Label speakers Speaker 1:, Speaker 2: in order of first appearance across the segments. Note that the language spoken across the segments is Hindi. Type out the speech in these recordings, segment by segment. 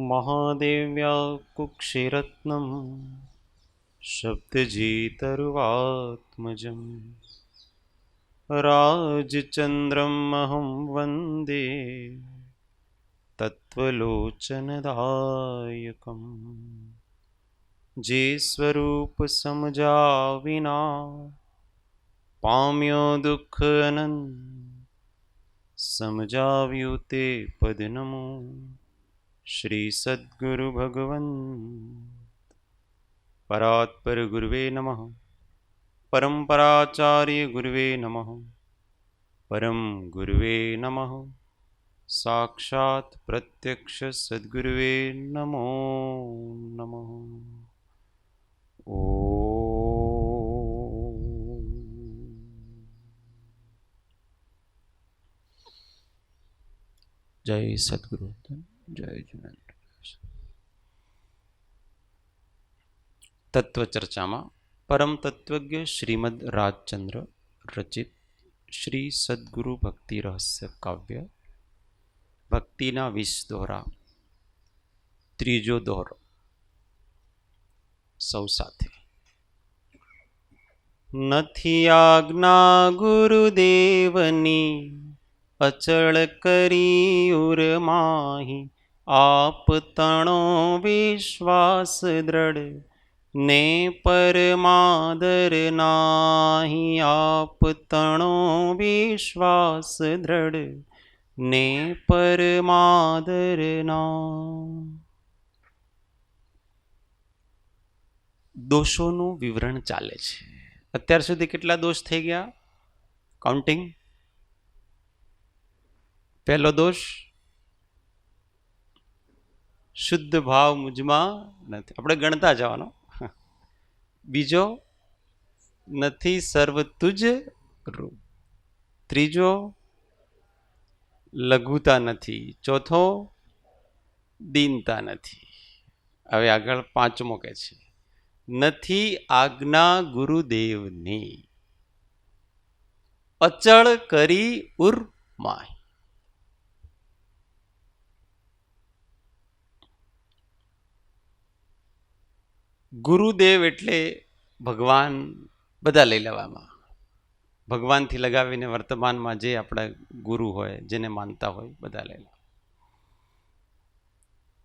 Speaker 1: महादेव्या कुक्षिरत्नं शब्दजितरुवात्मजं राजचन्द्रमहं वन्दे तत्त्वलोचनदायकम्। जे स्वरूप समझा विना पाम्यो दुख अनंत, समझाव्यु ते पद नमो श्री सद्गुरु भगवन्। परात्पर गुरुवे नमः। परम्पराचार्य गुरुवे नमः। परम गुरुवे नमः। साक्षात् प्रत्यक्ष सद्गुरुवे नमो नमः। ओ जय सद्गुरु, जय जिनेन्द्र। तत्व चर्चा में परम तत्वज्ञ श्रीमद राजचंद्र रचित श्री सद्गुरु भक्ति रहस्य काव्य भक्तिना 20 दोहरा त्रीजो दोहरो सौ साथे। नथी आज्ञा गुरुदेवनी अचल करी उर माही, आप तणो विश्वास दृढ़ ने परमादर नाही। आप तणो विश्वास दृढ़ ने परमादर ना। दोषों विवरण चाले छे। અત્યાર સુધી કેટલા दोष થઈ ગયા? કાઉન્ટિંગ। पहलो दोष शुद्ध भाव मुझमा નથી, આપણે ગણતા જવાનો। बीजो નથી सर्व तुझ रूप। त्रीजो लघुता नहीं। चौथो दीनता नहीं। હવે આગળ પાંચમો કહે છે નથી આજ્ઞા ગુરુદેવની અચળ કરી ઉર માય। ગુરુદેવ એટલે ભગવાન બધા લઈ લેવામાં। ભગવાનથી લગાવીને વર્તમાનમાં જે આપણા ગુરુ હોય, જેને માનતા હોય, બધા લઈ લે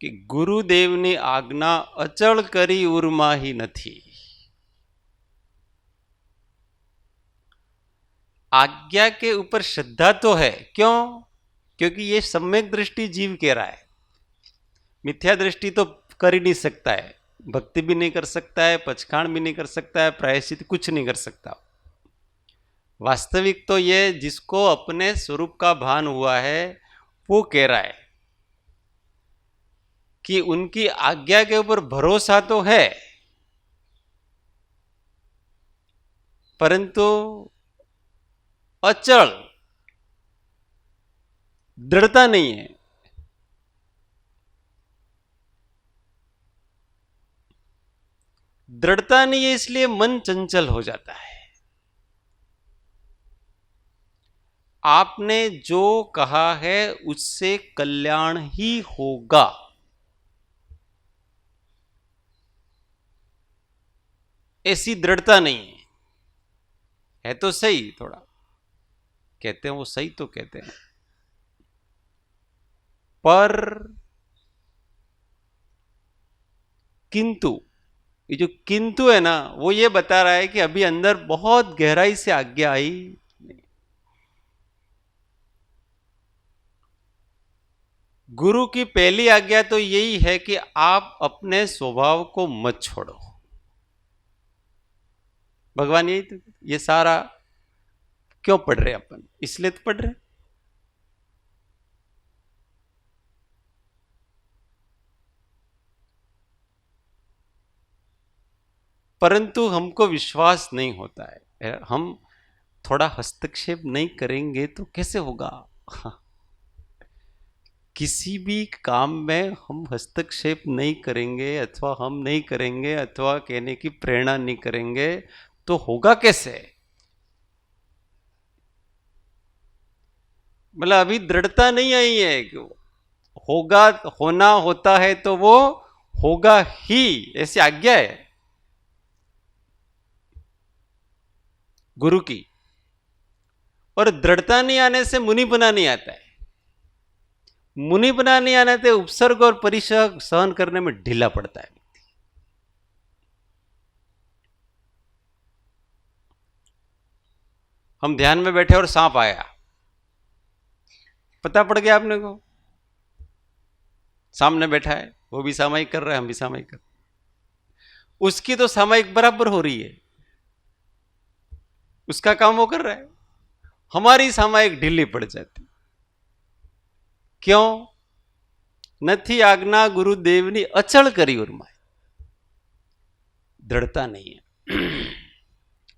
Speaker 1: કે ગુરુદેવની આજ્ઞા અચળ કરી ઉર્માહી નથી। आज्ञा के ऊपर श्रद्धा तो है। क्यों? क्योंकि ये सम्यक दृष्टि जीव कह रहा है। मिथ्या दृष्टि तो कर ही नहीं सकता है। भक्ति भी नहीं कर सकता है, पचखाण भी नहीं कर सकता है, प्रायश्चित कुछ नहीं कर सकता। वास्तविक तो ये जिसको अपने स्वरूप का भान हुआ है वो कह रहा है कि उनकी आज्ञा के ऊपर भरोसा तो है, परंतु अचल दृढ़ता नहीं है। दृढ़ता नहीं है इसलिए मन चंचल हो जाता है। आपने जो कहा है उससे कल्याण ही होगा, ऐसी दृढ़ता नहीं है। तो सही, थोड़ा कहते हैं वो सही तो कहते हैं, पर किंतु ये जो किंतु है ना, वो ये बता रहा है कि अभी अंदर बहुत गहराई से आज्ञा आई। गुरु की पहली आज्ञा तो यही है कि आप अपने स्वभाव को मत छोड़ो। भगवान यही तो, ये सारा क्यों पढ़ रहे अपन? इसलिए तो पढ़ रहे। परंतु हमको विश्वास नहीं होता है। हम थोड़ा हस्तक्षेप नहीं करेंगे तो कैसे होगा? किसी भी काम में हम हस्तक्षेप नहीं करेंगे अथवा हम नहीं करेंगे अथवा कहने की प्रेरणा नहीं करेंगे तो होगा कैसे? मतलब अभी दृढ़ता नहीं आई है कि होगा, होना होता है तो वो होगा ही, ऐसी आज्ञा है गुरु की। और दृढ़ता नहीं आने से मुनिपना नहीं आता है। मुनिपना नहीं आने से उपसर्ग और परिसर्ग सहन करने में ढीला पड़ता है। हम ध्यान में बैठे और सांप आया, पता पड़ गया आपने को, सामने बैठा है, वो भी सामायिक कर रहा है, हम भी सामायिक कर, उसकी तो सामायिक बराबर हो रही है, उसका काम वो कर रहा है, हमारी सामायिक ढीली पड़ जाती। क्यों? નથી આજ્ઞા ગુરુદેવની અચળ કરી ઉર્માય, दृढ़ता नहीं है।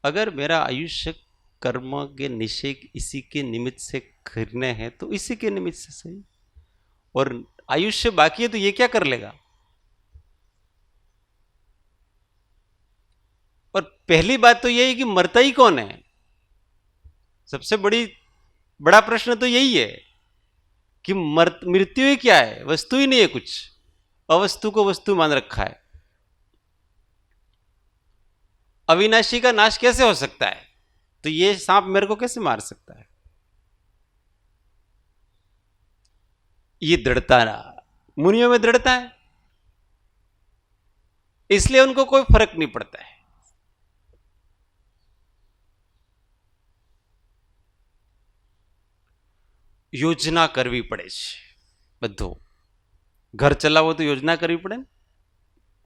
Speaker 1: अगर मेरा आयुष्य कर्म के निषेध इसी के निमित्त से करने हैं तो इसी के निमित्त से सही, और आयुष्य बाकी है तो ये क्या कर लेगा। और पहली बात तो यही है कि मरता ही कौन है। सबसे बड़ा प्रश्न तो यही है कि मृत्यु ही क्या है, वस्तु ही नहीं है कुछ, अवस्तु को वस्तु मान रखा है। अविनाशी का नाश कैसे हो सकता है, तो ये सांप मेरे को कैसे मार सकता है। ये दृढ़ता रहा, मुनियों में दृढ़ता है, इसलिए उनको कोई फर्क नहीं पड़ता है। योजना करवी पड़े છે બધું, घर चलावो तो योजना करवी पड़े ने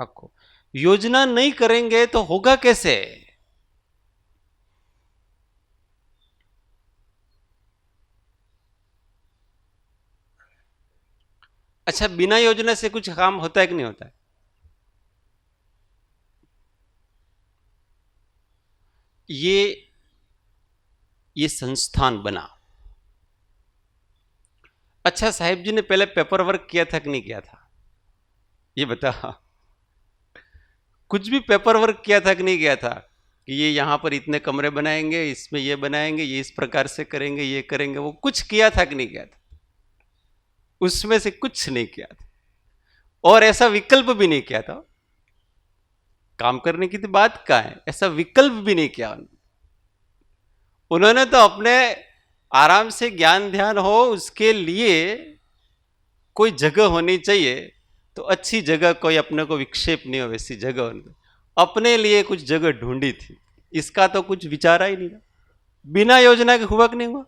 Speaker 1: आखो। योजना नहीं करेंगे तो होगा कैसे। अच्छा, बिना योजना से कुछ काम होता है कि नहीं होता है। ये संस्थान बना। अच्छा, साहिब जी ने पहले पेपर वर्क किया था कि नहीं किया था, ये बता। कुछ भी पेपर वर्क किया था कि नहीं किया था, कि ये यहां पर इतने कमरे बनाएंगे, इसमें ये बनाएंगे, ये इस प्रकार से करेंगे, ये करेंगे, वो कुछ किया था कि नहीं किया था। उसमें से कुछ नहीं किया था, और ऐसा विकल्प भी नहीं किया था। काम करने की तो बात कहां है, ऐसा विकल्प भी नहीं किया उन्होंने तो अपने आराम से ज्ञान ध्यान हो उसके लिए कोई जगह होनी चाहिए, तो अच्छी जगह कोई अपने को विक्षेप नहीं हो वैसी जगह, अपने लिए कुछ जगह ढूंढी थी। इसका तो कुछ विचारा ही नहीं था, बिना योजना के हुआ कि नहीं हुआ।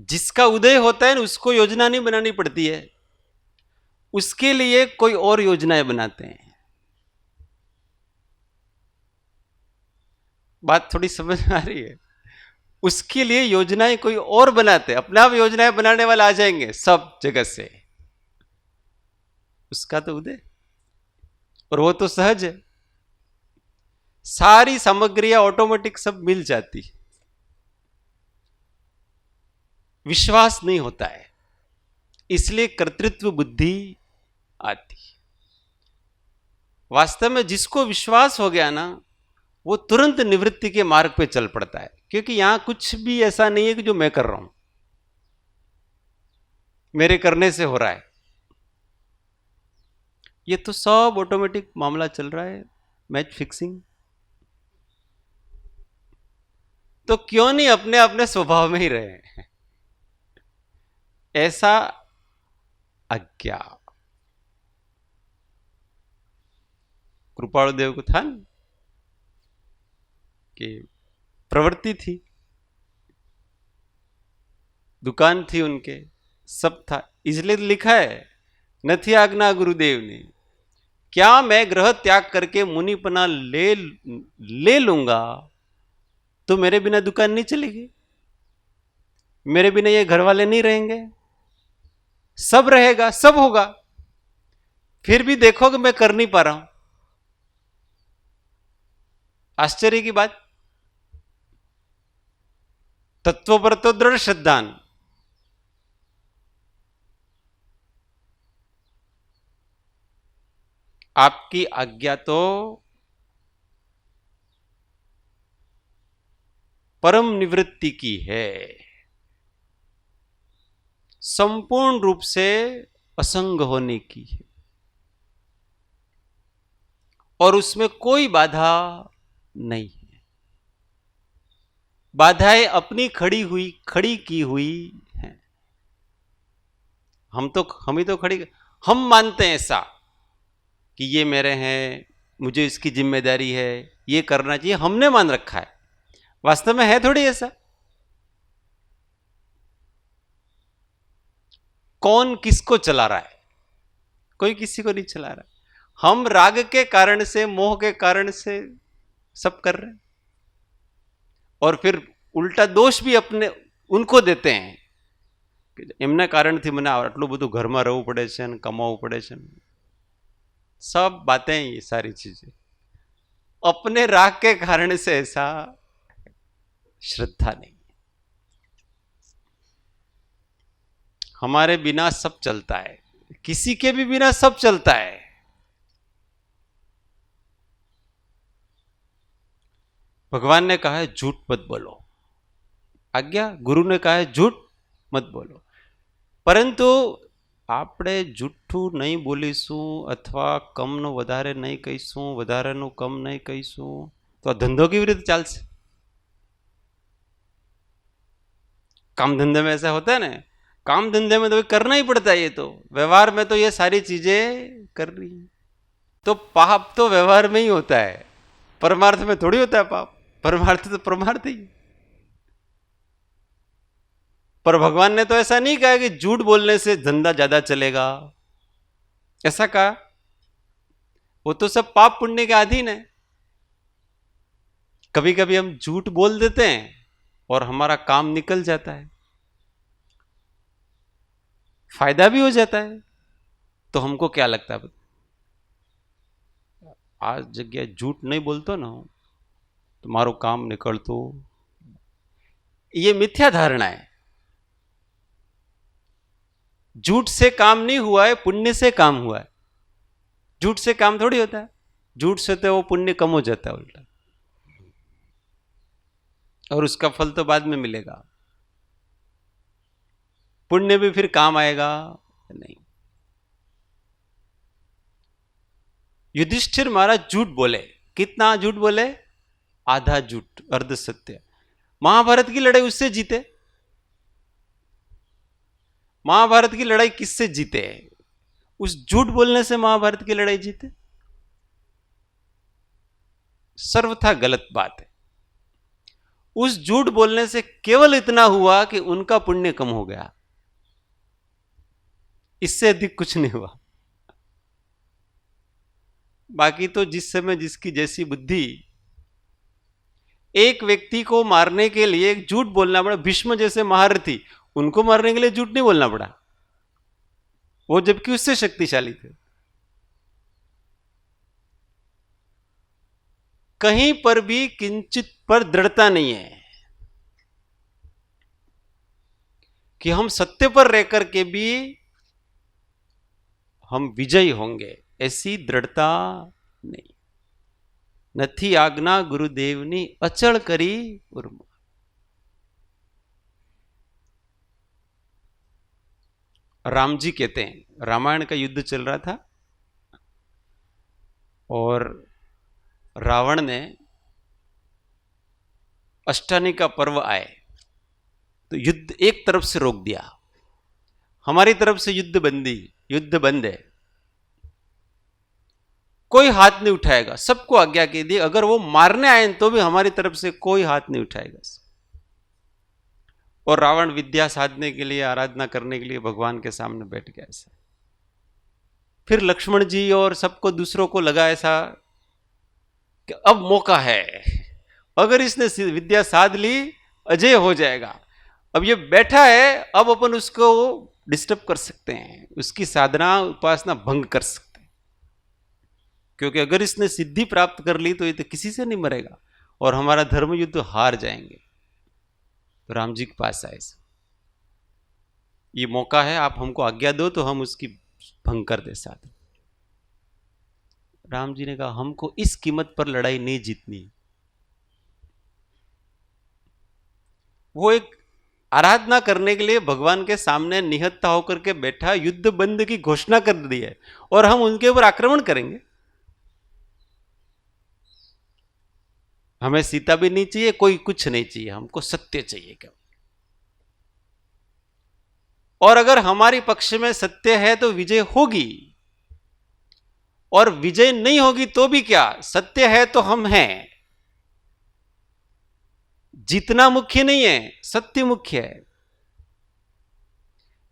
Speaker 1: जिसका उदय होता है ना उसको योजना नहीं बनानी पड़ती है, उसके लिए कोई और योजनाएं बनाते हैं। बात थोड़ी समझ में आ रही है। उसके लिए योजनाएं कोई और बनाते हैं, अपने आप योजनाएं बनाने वाले आ जाएंगे सब जगह से। उसका तो उदय, और वो तो सहज है, सारी सामग्रियां ऑटोमेटिक सब मिल जाती। विश्वास नहीं होता है, इसलिए कर्तृत्व बुद्धि आती। वास्तव में जिसको विश्वास हो गया ना, वो तुरंत निवृत्ति के मार्ग पे चल पड़ता है, क्योंकि यहां कुछ भी ऐसा नहीं है कि जो मैं कर रहा हूं, मेरे करने से हो रहा है। ये तो सब ऑटोमेटिक मामला चल रहा है, मैच फिक्सिंग। तो क्यों नहीं अपने अपने स्वभाव में ही रहे। ऐसा अज्ञा कृपाणु देव को था ना, कि प्रवृत्ति थी, दुकान थी उनके, सब था, इसलिए तो लिखा है नथी आज्ञा गुरुदेव ने, क्या मैं ग्रह त्याग करके मुनिपना ले लूंगा तो मेरे बिना दुकान नहीं चलेगी, मेरे बिना ये घर वाले नहीं रहेंगे, सब रहेगा, सब होगा, फिर भी देखो कि मैं कर नहीं पा रहा हूं। आश्चर्य की बात। तत्व पर तो दृढ़ श्रद्धान, आपकी आज्ञा तो परम निवृत्ति की है, संपूर्ण रूप से असंग होने की है, और उसमें कोई बाधा नहीं है। बाधाएं अपनी खड़ी की हुई हैं। हम ही तो खड़ी, हम मानते हैं ऐसा कि ये मेरे हैं, मुझे इसकी जिम्मेदारी है, ये करना चाहिए, हमने मान रखा है। वास्तव में है थोड़ी ऐसा। कौन किसको चला रहा है? कोई किसी को नहीं चला रहा। हम राग के कारण से, मोह के कारण से सब कर रहे हैं, और फिर उल्टा दोष भी अपने उनको देते हैं कि एमना कारणથી મને આટલું બધું ઘરમાં રહેવું પડે છે અને કમાવું પડે છે। सब बातें ये सारी चीजें अपने राग के कारण से, ऐसा श्रद्धा नहीं। हमारे बिना सब चलता है, किसी के भी बिना सब चलता है। भगवान ने कहा है झूठ मत बोलो, आज्ञा गुरु ने कहा है झूठ मत बोलो, परंतु આપણે જૂઠું નહીં બોલીશું અથવા કમનો વધારે નહીં કહીશું, વધારેનું કમ નહીં કહીશું, તો આ ધંધો કેવી રીતે ચાલશે? काम धंधे में ऐसा होता है ना, काम धंधे में तो करना ही पड़ता है। ये तो व्यवहार में तो ये सारी चीजें कर रही है। तो पाप तो व्यवहार में ही होता है, परमार्थ में थोड़ी होता है पाप। परमार्थ तो परमार्थ ही। पर भगवान ने तो ऐसा नहीं कहा कि झूठ बोलने से धंधा ज्यादा चलेगा, ऐसा कहा। वो तो सब पाप पुण्य के अधीन है। कभी कभी हम झूठ बोल देते हैं और हमारा काम निकल जाता है, फायदा भी हो जाता है। तो हमको क्या लगता है, आज जगह झूठ नहीं बोलतो ना तो मारो काम निकलतो। ये मिथ्या धारणा है। झूठ से काम नहीं हुआ है, पुण्य से काम हुआ है। झूठ से काम थोड़ी होता है, झूठ से तो वो पुण्य कम हो जाता है उल्टा, और उसका फल तो बाद में मिलेगा। पुण्य भी फिर काम आएगा नहीं। युधिष्ठिर महाराज झूठ बोले, कितना झूठ बोले? आधा झूठ, अर्ध सत्य। महाभारत की लड़ाई उससे जीते। महाभारत की लड़ाई किससे जीते? उस झूठ बोलने से महाभारत की लड़ाई जीते। सर्वथा गलत बात है। उस झूठ बोलने से केवल इतना हुआ कि उनका पुण्य कम हो गया, इससे अधिक कुछ नहीं हुआ। बाकी तो जिस समय जिसकी जैसी बुद्धि, एक व्यक्ति को मारने के लिए एक झूठ बोलना पड़ा। भीष्म जैसे महारथी, उनको मारने के लिए झूठ नहीं बोलना पड़ा, वो जबकि उससे शक्तिशाली थे। कहीं पर भी किंचित पर दृढ़ता नहीं है कि हम सत्य पर रहकर के भी हम विजयी होंगे, ऐसी दृढ़ता नहीं। नथी आज्ञा गुरुदेवनी अचल करी उर्मा। राम जी कहते हैं, रामायण का युद्ध चल रहा था और रावण ने अष्टानी का पर्व आए तो युद्ध एक तरफ से रोक दिया। हमारी तरफ से युद्ध बंद है, कोई हाथ नहीं उठाएगा। सबको आज्ञा के दी, अगर वो मारने आए तो भी हमारी तरफ से कोई हाथ नहीं उठाएगा। और रावण विद्या साधने के लिए, आराधना करने के लिए भगवान के सामने बैठ गया ऐसा। फिर लक्ष्मण जी और सबको दूसरों को लगा ऐसा कि अब मौका है, अगर इसने विद्या साध ली अजय हो जाएगा। अब ये बैठा है, अब अपन उसको डिस्टर्ब कर सकते हैं, उसकी साधना उपासना भंग कर सकते हैं, क्योंकि अगर इसने सिद्धि प्राप्त कर ली तो ये तो किसी से नहीं मरेगा और हमारा धर्म युद्ध हार जाएंगे। तो राम जी के पास आए, ये मौका है, आप हमको आज्ञा दो तो हम उसकी भंग कर दे साथ। राम जी ने कहा हमको इस कीमत पर लड़ाई नहीं जीतनी। वो एक आराधना करने के लिए भगवान के सामने निहत्था होकर के बैठा, युद्ध बंद की घोषणा कर दी है, और हम उनके ऊपर आक्रमण करेंगे? हमें सीता भी नहीं चाहिए, कोई कुछ नहीं चाहिए, हमको सत्य चाहिए क्या। और अगर हमारी पक्ष में सत्य है तो विजय होगी, और विजय नहीं होगी तो भी क्या, सत्य है तो हम हैं। जीतना मुख्य नहीं है, सत्य मुख्य है।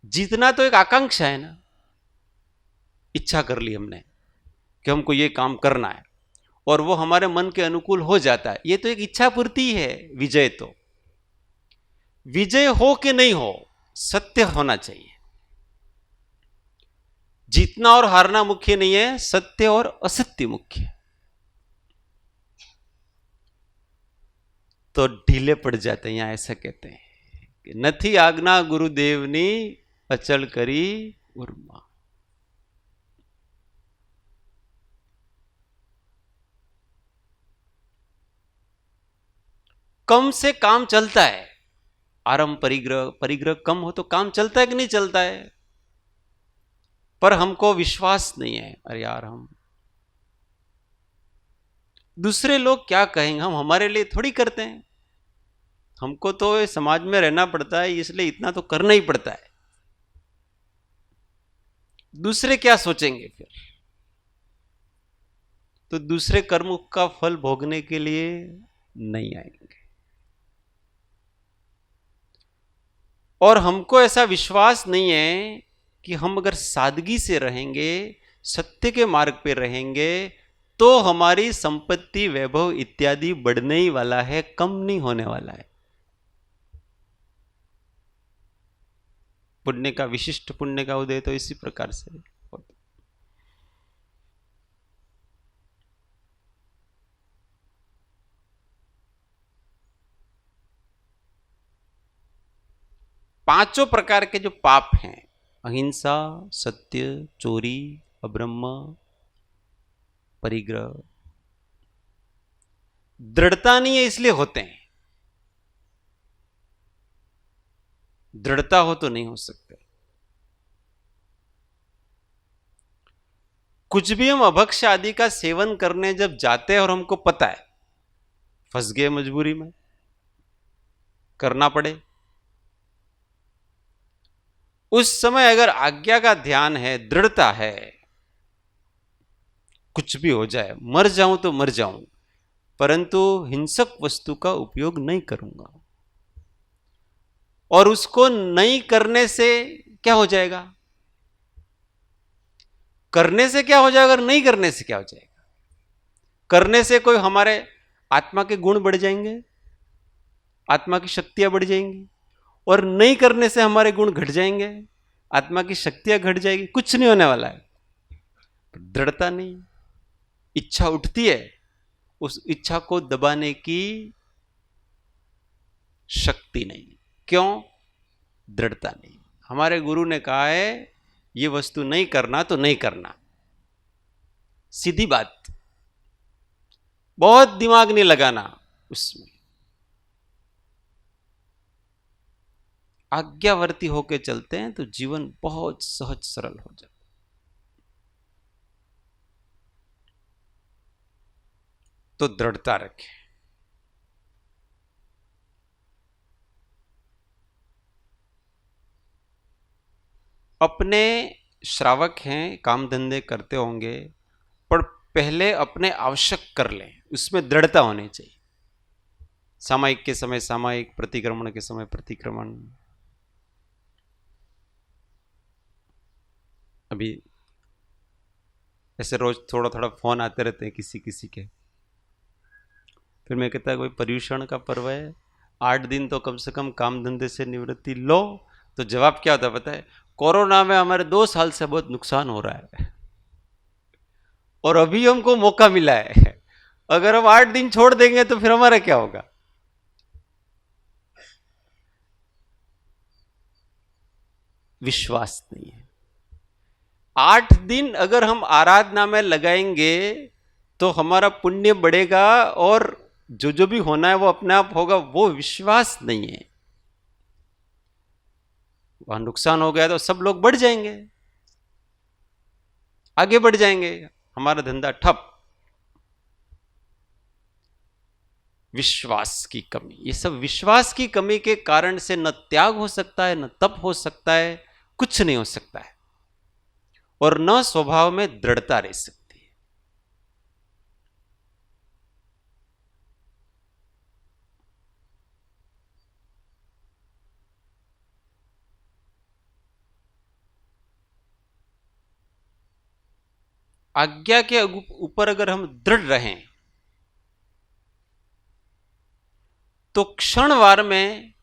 Speaker 1: जीतना तो एक आकांक्षा है ना, इच्छा कर ली हमने कि हमको ये काम करना है, और वो हमारे मन के अनुकूल हो जाता है, ये तो एक इच्छा पूर्ति है। विजय तो, विजय हो कि नहीं हो, सत्य होना चाहिए। जीतना और हारना मुख्य नहीं है, सत्य और असत्य मुख्य है। तो ढीले पड़ जाते हैं, यहां ऐसा कहते हैं कि नथी आज्ञा गुरुदेवनी अचल करी उर्मा। कम से काम चलता है, आरंभ परिग्रह, परिग्रह कम हो तो काम चलता है कि नहीं चलता है। पर हमको विश्वास नहीं है, अरे यार हम दूसरे लोग क्या कहेंगे, हम हमारे लिए थोड़ी करते हैं, हमको तो समाज में रहना पड़ता है, इसलिए इतना तो करना ही पड़ता है। दूसरे क्या सोचेंगे फिर, तो दूसरे कर्म का फल भोगने के लिए नहीं आएंगे। और हमको ऐसा विश्वास नहीं है कि हम अगर सादगी से रहेंगे, सत्य के मार्ग पे रहेंगे, तो हमारी संपत्ति, वैभव इत्यादि बढ़ने ही वाला है, कम नहीं होने वाला है। पुण्य का, विशिष्ट पुण्य का उदय तो इसी प्रकार से होता। पांचों प्रकार के जो पाप हैं, अहिंसा, सत्य, चोरी, अब्रह्म, परिग्रह, दृढ़ता नहीं है इसलिए होते हैं। दृढ़ता हो तो नहीं हो सकते। कुछ भी हम अभक्ष्य आदि का सेवन करने जब जाते हैं और हमको पता है फंस गए, मजबूरी में करना पड़े, उस समय अगर आज्ञा का ध्यान है, दृढ़ता है, कुछ भी हो जाए, मर जाऊं तो मर जाऊं, परंतु हिंसक वस्तु का उपयोग नहीं करूंगा। और उसको नहीं करने से क्या हो जाएगा, करने से क्या हो जाएगा और नहीं करने से क्या हो जाएगा। करने से कोई हमारे आत्मा के गुण बढ़ जाएंगे, आत्मा की शक्तियां बढ़ जाएंगी, और नहीं करने से हमारे गुण घट जाएंगे, आत्मा की शक्तियां घट जाएगी, कुछ नहीं होने वाला है। दृढ़ता नहीं, इच्छा उठती है, उस इच्छा को दबाने की शक्ति नहीं। क्यों? दृढ़ता नहीं। हमारे गुरु ने कहा है ये वस्तु नहीं करना तो नहीं करना, सीधी बात, बहुत दिमाग नहीं लगाना उसमें। आज्ञावर्ती होकर चलते हैं तो जीवन बहुत सहज सरल हो जाता है। तो दृढ़ता रखें। अपने श्रावक हैं, काम धंधे करते होंगे, पर पहले अपने आवश्यक कर लें, उसमें दृढ़ता होनी चाहिए। सामायिक के समय सामायिक, प्रतिक्रमण के समय प्रतिक्रमण। अभी ऐसे रोज थोड़ा थोड़ा फोन आते रहते हैं किसी किसी के, फिर मैं कहता है कोई पर्यूषण का पर्व है, 8 दिन तो कम से कम काम धंधे से निवृत्ति लो। तो जवाब क्या होता है पता है? कोरोना में हमारे 2 साल से बहुत नुकसान हो रहा है और अभी हमको मौका मिला है, अगर हम 8 दिन छोड़ देंगे तो फिर हमारा क्या होगा? विश्वास नहीं है। 8 दिन अगर हम आराधना में लगाएंगे तो हमारा पुण्य बढ़ेगा और जो जो भी होना है वो अपने आप होगा, वो विश्वास नहीं है। वहां नुकसान हो गया तो सब लोग बढ़ जाएंगे, आगे बढ़ जाएंगे, हमारा धंधा ठप। विश्वास की कमी, ये सब विश्वास की कमी के कारण से न त्याग हो सकता है, न तप हो सकता है, कुछ नहीं हो सकता है, और न स्वभाव में दृढ़ता रह सकती है। आज्ञा के ऊपर अगर हम दृढ़ रहें तो क्षणवार में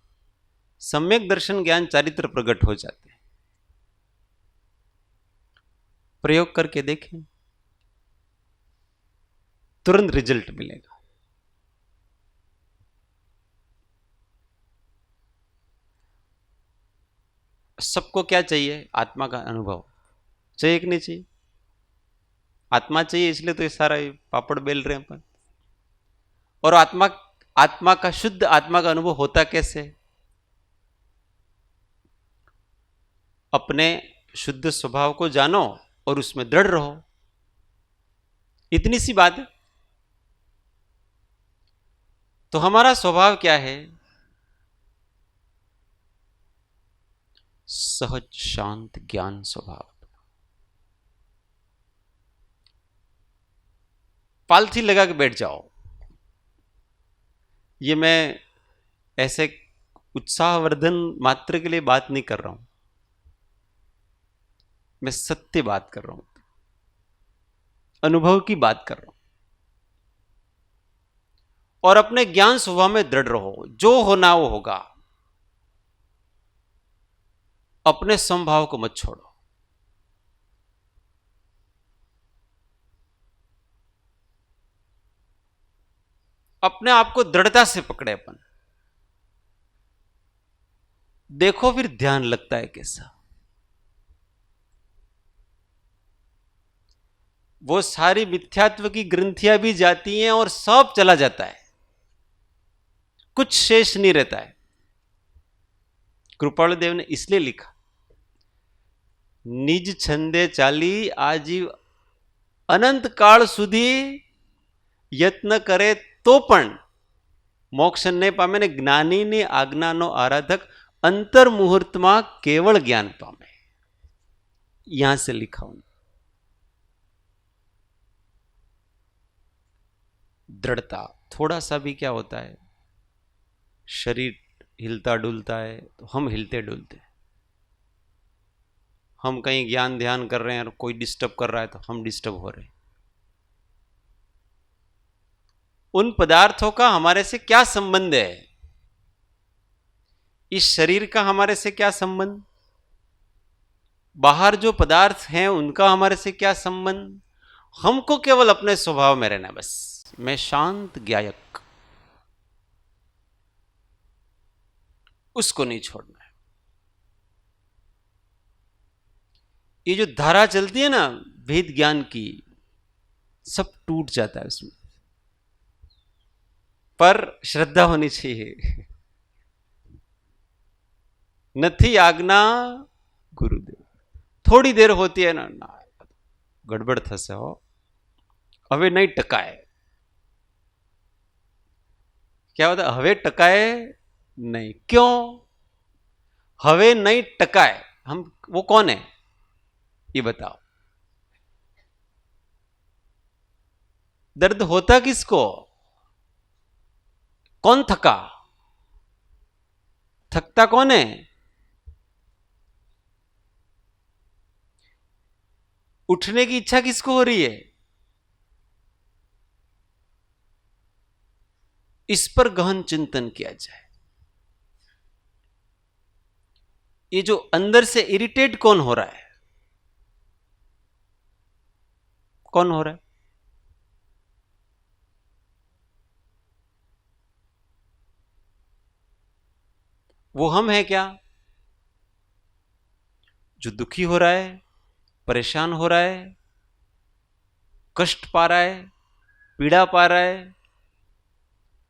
Speaker 1: सम्यक दर्शन ज्ञान चारित्र प्रकट हो जाते हैं। प्रयोग करके देखें, तुरंत रिजल्ट मिलेगा। सबको क्या चाहिए? आत्मा का अनुभव चाहिए कि नहीं चाहिए? आत्मा चाहिए, इसलिए तो ये सारा पापड़ बेल रहे हैं अपन। और आत्मा, आत्मा का, शुद्ध आत्मा का अनुभव होता कैसे? अपने शुद्ध स्वभाव को जानो और उसमें दृढ़ रहो, इतनी सी बात है। तो हमारा स्वभाव क्या है? सहज शांत ज्ञान स्वभाव। पालथी लगा के बैठ जाओ। ये मैं ऐसे उत्साहवर्धन मात्र के लिए बात नहीं कर रहा हूं, मैं सत्य बात कर रहा हूं, अनुभव की बात कर रहा हूं। और अपने ज्ञान स्वभाव में दृढ़ रहो, जो होना वो होगा। अपने समभाव को मत छोड़ो। अपने आप को दृढ़ता से पकड़े अपन। देखो फिर ध्यान लगता है कैसा। वो सारी मिथ्यात्व की ग्रंथियां भी जाती हैं और सब चला जाता है, कुछ शेष नहीं रहता है। कृपालु देव ने इसलिए लिखा, निज छंदे चाली आजीव अनंत काल सुधी यत्न करे तो पण मोक्ष नहीं पामे ने ज्ञानी आज्ञानो आराधक अंतर मुहूर्त में केवल ज्ञान पामे। यहां से लिखा हूं। दृढ़ता, थोड़ा सा भी क्या होता है, शरीर हिलता डुलता है तो हम हिलते डुलते हैं। हम कहीं ज्ञान ध्यान कर रहे हैं और कोई डिस्टर्ब कर रहा है तो हम डिस्टर्ब हो रहे हैं। उन पदार्थों का हमारे से क्या संबंध है? इस शरीर का हमारे से क्या संबंध? बाहर जो पदार्थ हैं उनका हमारे से क्या संबंध? हमको केवल अपने स्वभाव में रहना, बस मैं शांत ज्ञायक, उसको नहीं छोड़ना है। ये जो धारा चलती है ना वेद ज्ञान की, सब टूट जाता है उसमें। पर श्रद्धा होनी चाहिए। नथी आज्ञा गुरुदेव, थोड़ी देर होती है ना, गड़बड़ थसे हो, हवे नहीं टकाए। क्या होता है? हवे टकाए नहीं। क्यों हवे नहीं टकाए? हम, वो कौन है ये बताओ। दर्द होता किसको? कौन थका? थकता कौन है? उठने की इच्छा किसको हो रही है? इस पर गहन चिंतन किया जाए। ये जो अंदर से इरिटेट कौन हो रहा है? कौन हो रहा है? वो हम है क्या? जो दुखी हो रहा है, परेशान हो रहा है, कष्ट पा रहा है, पीड़ा पा रहा है,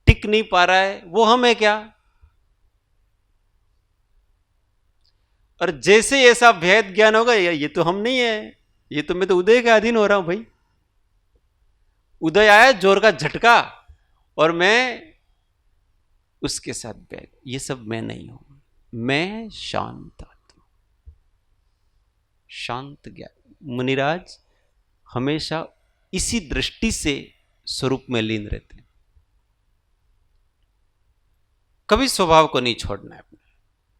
Speaker 1: टिक नहीं पा रहा है, वो हम है क्या? और जैसे ऐसा भेद ज्ञान होगा, ये तो हम नहीं है, ये तो मैं तो उदय के अधीन हो रहा हूं भाई। उदय आया, जोर का झटका, और मैं उसके साथ बैठ, ये सब मैं नहीं हूं, मैं शांत आत्मा, शांत ज्ञान। मुनिराज हमेशा इसी दृष्टि से स्वरूप में लीन रहते हैं, कभी स्वभाव को नहीं छोड़ना है अपने।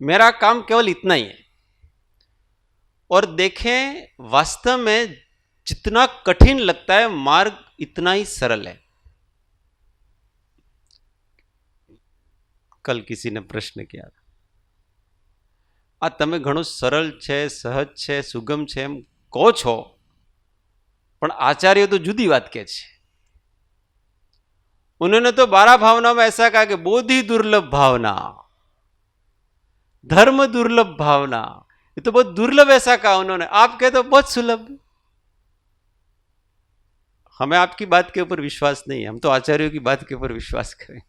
Speaker 1: मेरा काम केवल इतना ही है। और देखें, वास्तव में जितना कठिन लगता है मार्ग, इतना ही सरल है। कल किसी ने प्रश्न किया, आ તમે ઘણું સરળ છે, સહજ છે, સુગમ છે એમ કહો છો, પણ आचार्य तो जुदी बात कहे छे। उन्होंने तो 12 भावनाओं में ऐसा कहा कि बोधि दुर्लभ भावना, धर्म दुर्लभ भावना, ये तो बहुत दुर्लभ ऐसा कहा उन्होंने। आप कहते हो बहुत सुलभ। हमें आपकी बात के ऊपर विश्वास नहीं है, हम तो आचार्यों की बात के ऊपर विश्वास करें।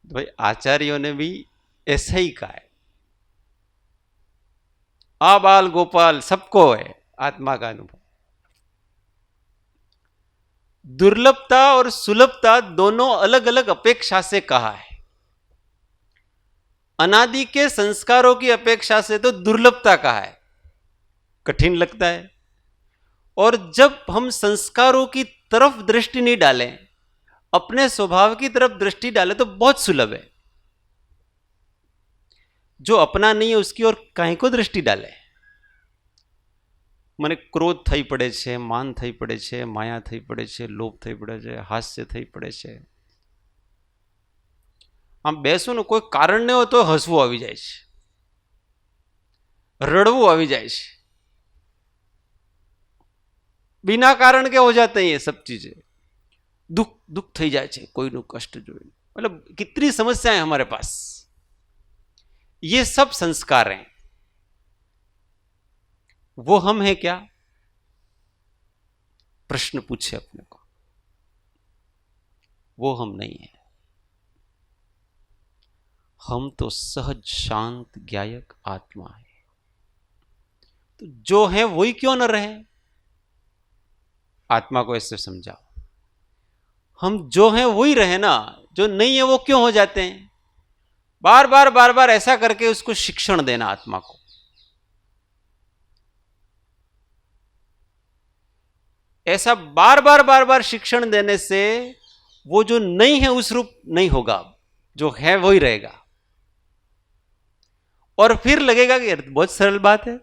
Speaker 1: तो भाई आचार्यों ने भी ऐसा ही कहा है, आबाल गोपाल सबको है आत्मा का अनुभव। दुर्लभता और सुलभता दोनों अलग अलग अपेक्षा से कहा है। अनादि के संस्कारों की अपेक्षा से तो दुर्लभता कहा है, कठिन लगता है। और जब हम संस्कारों की तरफ दृष्टि नहीं डालें, अपने स्वभाव की तरफ दृष्टि डालें, तो बहुत सुलभ है। जो अपना नहीं है उसकी ओर काहे को दृष्टि डाले। મને ક્રોધ થઈ પડે છે, માન થઈ પડે છે, માયા થઈ પડે છે, લોભ થઈ પડે છે, હાસ્ય થઈ પડે છે। આમ બેસો ને, કોઈ કારણ નહીં હોય તો હસવું આવી જાય છે, રડવું આવી જાય છે, बिना कारण के हो जाते हैं ये सब चीजें। दुख दुख થઈ જાય છે કોઈનું કષ્ટ જોઈને। मतलब कितनी समस्याएं हमारे पास। ये सब संस्कार हैं, वो हम हैं क्या? प्रश्न पूछे अपने को, वो हम नहीं है। हम तो सहज शांत ज्ञायक आत्मा है। तो जो है वही क्यों न रहे? आत्मा को ऐसे समझाओ, हम जो हैं वही रहे ना, जो नहीं है वो क्यों हो जाते हैं? बार बार ऐसा करके उसको शिक्षण देना आत्मा को। ऐसा बार बार शिक्षण देने से वो जो नहीं है उस रूप नहीं होगा, जो है वही रहेगा। और फिर लगेगा कि बहुत सरल बात है,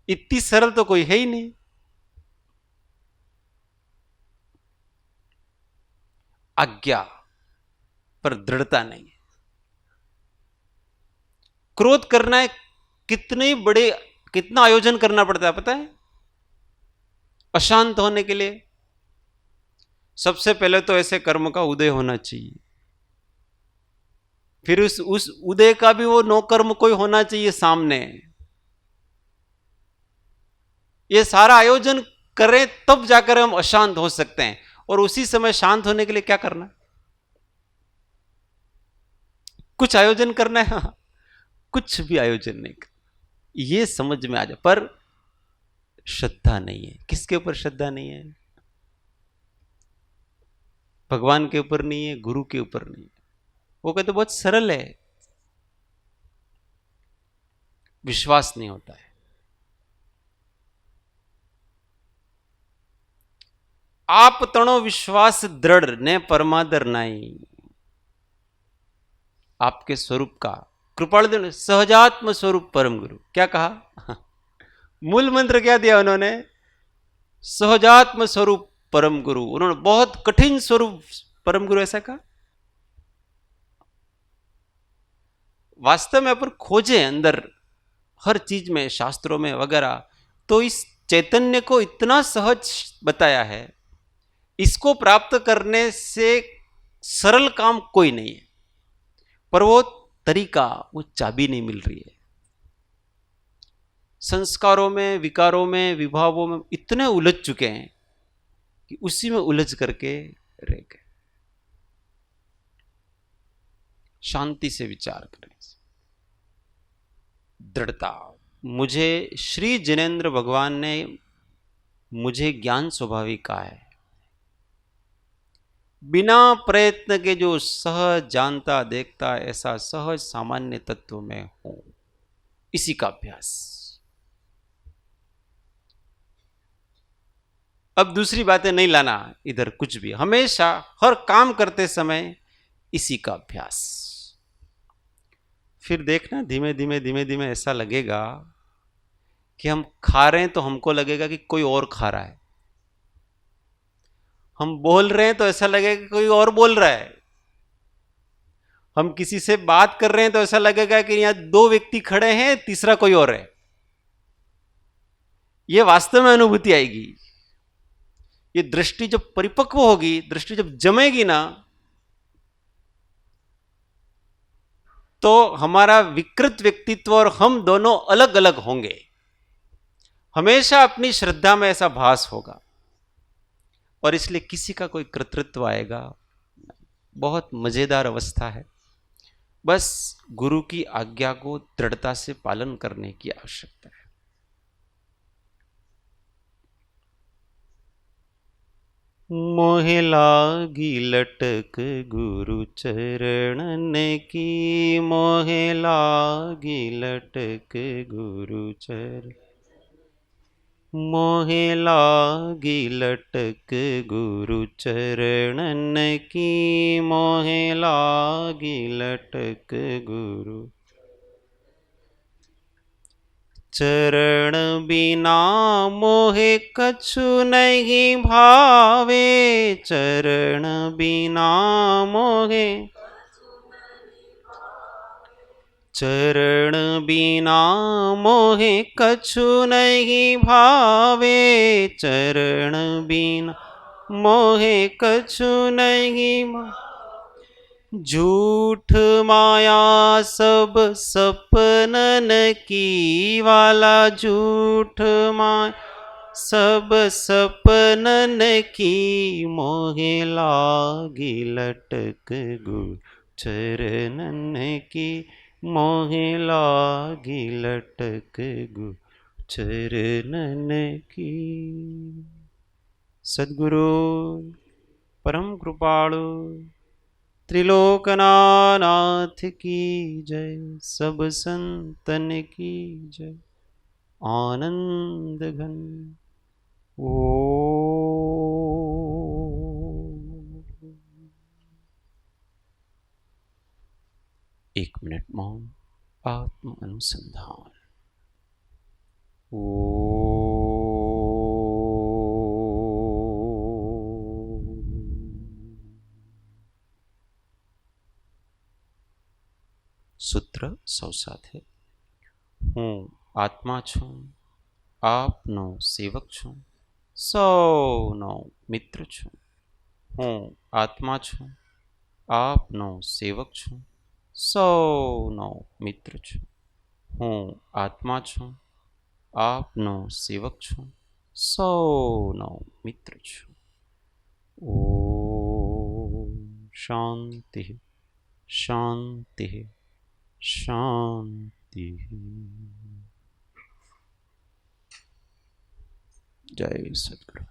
Speaker 1: इतनी सरल तो कोई है ही नहीं। आज्ञा पर दृढ़ता नहीं है। क्रोध करना है, कितना आयोजन करना पड़ता है पता है? अशांत होने के लिए सबसे पहले तो ऐसे कर्म का उदय होना चाहिए, फिर उस उदय का भी वो नौकर्म कोई होना चाहिए सामने। ये सारा आयोजन करें तब जाकर हम अशांत हो सकते हैं। और उसी समय शांत होने के लिए क्या करना? कुछ आयोजन करना है? हाँ, कुछ भी आयोजन नहीं करना। ये समझ में आ जाए, पर श्रद्धा नहीं है। किसके ऊपर श्रद्धा नहीं है? भगवान के ऊपर नहीं है, गुरु के ऊपर नहीं है। वो कहते बहुत सरल है, विश्वास नहीं होता है। आप तणो विश्वास दृढ़ ने परमादर नाई। आपके स्वरूप का कृपाल दिन सहजात्म स्वरूप परम गुरु। क्या कहा? मूल मंत्र क्या दिया उन्होंने? सहजात्म स्वरूप परम गुरु। उन्होंने बहुत कठिन स्वरूप परम गुरु ऐसा कहा। वास्तव में अपन खोजे अंदर हर चीज में, शास्त्रों में वगैरह, तो इस चैतन्य को इतना सहज बताया है। इसको प्राप्त करने से सरल काम कोई नहीं है, पर वो तरीका, वो चाबी नहीं मिल रही है। संस्कारों में, विकारों में, विभावों में इतने उलझ चुके हैं कि उसी में उलझ करके रह गए। शांति से विचार करने से। दृढ़ता, मुझे श्री जिनेंद्र भगवान ने मुझे ज्ञान स्वाभाविक कहा है, बिना प्रयत्न के जो सहज जानता देखता ऐसा सहज सामान्य तत्व में हूं, इसी का अभ्यास। अब दूसरी बातें नहीं लाना इधर कुछ भी, हमेशा हर काम करते समय इसी का अभ्यास। फिर देखना धीमे धीमे धीमे धीमे ऐसा लगेगा कि हम खा रहे हैं तो हमको लगेगा कि कोई और खा रहा है, हम बोल रहे हैं तो ऐसा लगेगा कि कोई और बोल रहा है, हम किसी से बात कर रहे हैं तो ऐसा लगेगा कि यहां दो व्यक्ति खड़े हैं, तीसरा कोई और है। यह वास्तव में अनुभूति आएगी। ये दृष्टि जब परिपक्व होगी, दृष्टि जब जमेगी ना, तो हमारा विकृत व्यक्तित्व और हम दोनों अलग अलग होंगे। हमेशा अपनी श्रद्धा में ऐसा भास होगा और इसलिए किसी का कोई कर्तृत्व आएगा। बहुत मजेदार अवस्था है। बस गुरु की आज्ञा को दृढ़ता से पालन करने की आवश्यकता है। मोहे लागी लटक गुरु चरणन की, मोहे लागी लटक गुरु चरण, मोहे लागी लटक गुरु चरणन की, मोहे लागी लटक गुरु चरण बिना मोहे कछु नहीं भावे, चरण बिना मोहे, चरण बिना मोहे कछु नहीं भावे, चरण बिना मोहे कछु नहीं झूठ माया सब सपनन की वाला, झूठ माया सब सपनन की, मोहे लागी लटक गुरु चरणन की, मोहे लागी लटक गुरु चरणन की। सद्गुरु परम कृपालु त्रिलोकनाथ की जय, सब संतन की जय। आनंद घन ओ। एक मिनट मौन, आत्म अनुसंधान। ओ। सूत्र सौ સાથે હું આત્મા છું, આપનો સેવક છું, સૌનો મિત્ર છું। હું આત્મા છું, આપનો સેવક છું, સૌનો મિત્ર છું। હું આત્મા છું, આપનો સેવક છું, સૌનો મિત્ર છું। ઓમ શાંતિ શાંતિ शांति। जय सद्गुरु।